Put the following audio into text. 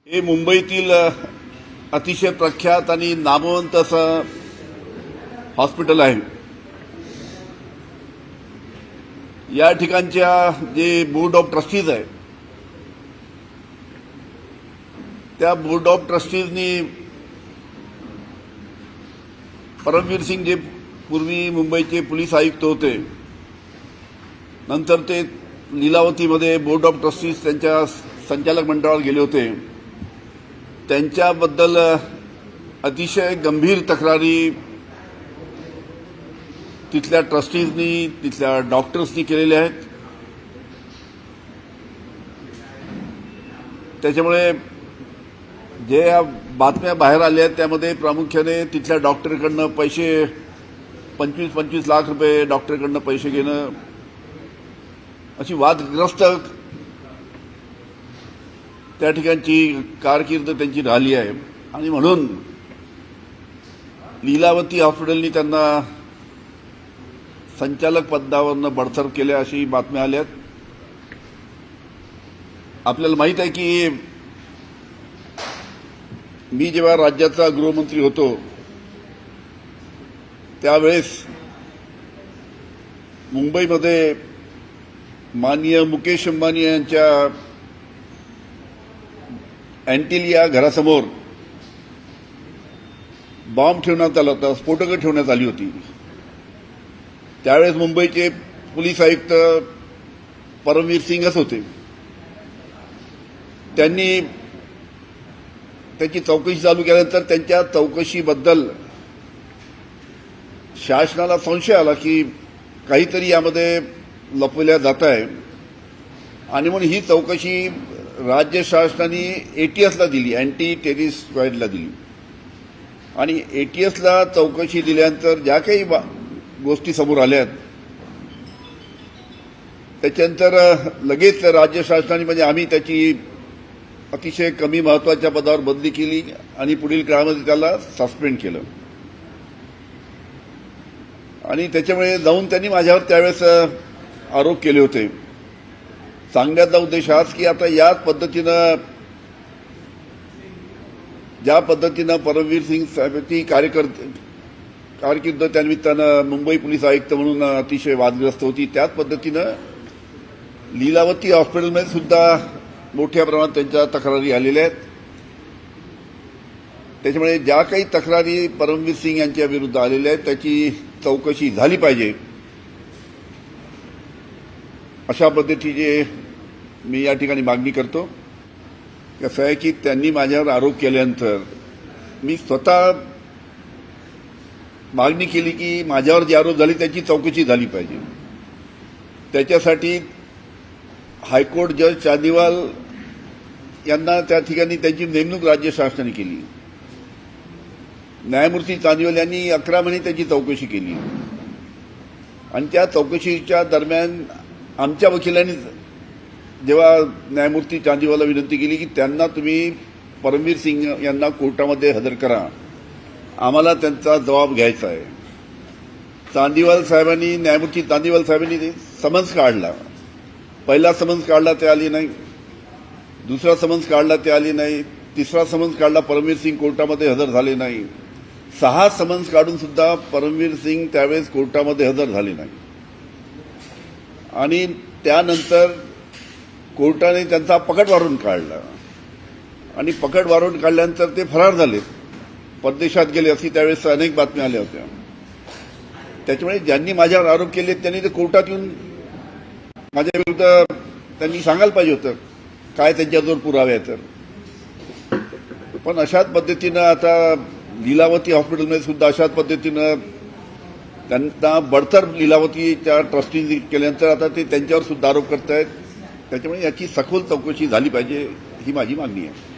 हे मुंबईतील अतिशय प्रख्यात आणि नामवंत असं हॉस्पिटल आहे। या ठिकाणच्या जे बोर्ड ऑफ ट्रस्टीज आहे त्या बोर्ड ऑफ ट्रस्टीजनी परमवीर सिंग जे पूर्वी मुंबईचे पोलीस आयुक्त होते, नंतर ते लीलावतीमध्ये बोर्ड ऑफ ट्रस्टीज त्यांच्या संचालक मंडळावर गेले होते। त्यांच्याबद्दल अतिशय गंभीर तक्रारी तिथल्या ट्रस्टीजनी तिथल्या डॉक्टर्सनी केलेल्या आहेत। त्याच्यामुळे जे या बातम्या बाहेर आल्या आहेत त्यामध्ये प्रामुख्याने तिथल्या डॉक्टरकडनं पैसे 25-25 लाख रुपये डॉक्टरकडनं पैसे घेणं अशी वादग्रस्त त्या ठिकाणची कारकीर्द त्यांची राहिली आहे आणि म्हणून लीलावती हॉस्पिटलनी त्यांना संचालक पदावरनं बडतर्फ केल्या अशी बातम्या आल्या आहेत। आपल्याला माहित आहे की मी जेव्हा राज्याचा गृहमंत्री होतो त्यावेळेस मुंबईमध्ये माननीय मुकेश अंबानी यांच्या अँटिलिया घरासमोर बॉम्ब ठेवण्यात आला होता, स्फोटकं ठेवण्यात आली होती। त्यावेळेस मुंबईचे पोलीस आयुक्त परमवीर सिंगच होते। त्यांनी त्याची चौकशी चालू केल्यानंतर त्यांच्या चौकशीबद्दल शासनाला संशय आला की काहीतरी यामध्ये लपवल्या जात आहे आणि म्हणून ही चौकशी राज्य शासनाने एटीएसला दिली, अँटी टेररिस्ट स्क्वॉडला दिली आणि एटीएसला चौकशी दिल्यानंतर ज्या काही गोष्टी समोर आल्या त्याच्यानंतर लगेच राज्य शासनाने म्हणजे आम्ही त्याची अतिशय कमी महत्वाच्या पदावर बदली केली आणि पुढील काळामध्ये त्याला सस्पेंड केलं आणि त्याच्यामुळे जाऊन त्यांनी माझ्यावर त्यावेळेस आरोप केले होते। सांगण्याचा उद्देश हाच की आता याच पद्धतीनं ज्या पद्धतीनं परमवीर सिंग साहेबांची कारकीर्द त्यानिमित्तानं मुंबई पोलीस आयुक्त म्हणून अतिशय वादग्रस्त होती, त्याच पद्धतीनं लीलावती हॉस्पिटलमध्ये सुद्धा मोठ्या प्रमाणात त्यांच्या तक्रारी आलेल्या आहेत। त्याच्यामुळे ज्या काही तक्रारी परमवीर सिंग यांच्या विरुद्ध आलेल्या आहेत त्याची चौकशी झाली पाहिजे अशा पद्धतीची मी या ठिकाणी मागणी करतो। कसं आहे की त्यांनी माझ्यावर आरोप केल्यानंतर मी स्वतः मागणी केली की माझ्यावर जे आरोप झाले त्याची चौकशी झाली पाहिजे। त्याच्यासाठी हायकोर्ट जज चांदीवाल यांना त्या ठिकाणी त्यांची नेमणूक राज्य शासनाने केली। न्यायमूर्ती चांदीवाल यांनी 11 महिने त्याची चौकशी केली आणि त्या चौकशीच्या दरम्यान आमच्या वकिलांनी जेव्हा न्यायमूर्ती चांदीवालला विनंती केली की त्यांना तुम्ही परमवीर सिंग यांना कोर्टामध्ये हजर करा, आम्हाला त्यांचा जबाब घ्यायचा आहे। चांदीवाल साहेबांनी न्यायमूर्ती चांदीवाल साहेबांनी समन्स काढला, पहिला समन्स काढला ते आली नाही, दुसरा समन्स काढला ते आली नाही, तिसरा समन्स काढला परमवीर सिंग कोर्टामध्ये हजर झाले नाही, 6 समन्स काढून सुद्धा परमवीर सिंग त्यावेळेस कोर्टामध्ये हजर झाले नाही आणि त्यानंतर कोर्टाने त्यांचा पकड वारंट काढला आणि पकड वारंट काढल्यानंतर ते फरार झाले, परदेशात गेले अशी त्यावेळेस अनेक बातम्या आल्या होत्या। त्याच्यामुळे ज्यांनी माझ्यावर आरोप केले त्यांनी ते कोर्टात येऊन माझ्या विरुद्ध त्यांनी सांगायला पाहिजे होतं काय त्यांच्याजवळ पुरावे आहेत तर। पण अशाच पद्धतीनं आता लीलावती हॉस्पिटलमध्ये सुद्धा अशाच पद्धतीनं त्यांना बडतर्फ लीलावतीच्या ट्रस्टींनी केल्यानंतर आता ते त्यांच्यावर सुद्धा आरोप करतायत। त्याच्यामुळे याची सखोल चौकशी झाली पाहिजे ही माझी मागणी आहे।